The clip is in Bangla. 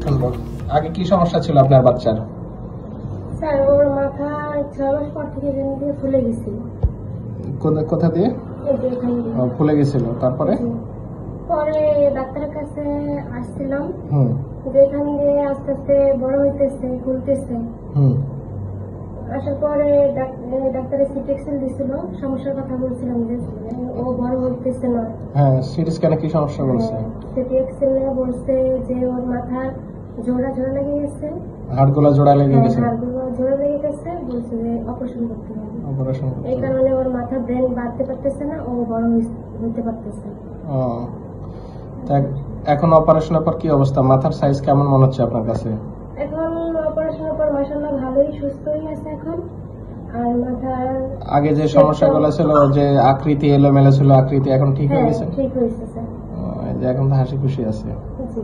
শুনবো। আগে কি সমস্যা ছিল আপনার বাচ্চার? স্যার ওর মাথা 6 মাস পর থেকে দিয়ে ফুলে গেছিল। কোথা দিয়ে ফুলে গেছিল? তারপরে পরে ডাক্তারের কাছে আসছিলাম, যেখান দিয়ে আস্তে আস্তে বড় হইতেছে, ফুলতেছে। আসার পরে ডাক্তারে সিটি স্ক্যান দিছিল, সমস্যার কথা বলছিলাম যে ও বড় হইতেছে না। হ্যাঁ, সিটি স্ক্যানে কি সমস্যা বলছে? সিটি স্ক্যানে বলছে যে ওর মাথা জোড়া লেগে গেছে, হাড়গুলো জোড়া লেগে গেছে। হাড়গুলো জোড়া লেগে গেছে, বলছে যে অপারেশন করতে হবে। অপারেশন এই কারণে ওর মাথা ব্রেন বাড়তে পারতেছে না, ও বড় হইতে পারতেছে। এখন অপারেশনের পর কি অবস্থা? মাথার সাইজ কেমন মনে হচ্ছে আপনার কাছে? এখন অপারেশনের পর মাশাআল্লাহ ভালোই সুস্থই আছে এখন। আর মাথার আগে যে সমস্যাগুলো ছিল, যে আকৃতি এলোমেলো ছিল, আকৃতি এখন ঠিক হয়ে গেছে? ঠিক হয়েছে স্যার। এখন তো হাসি খুশি আছে। জি।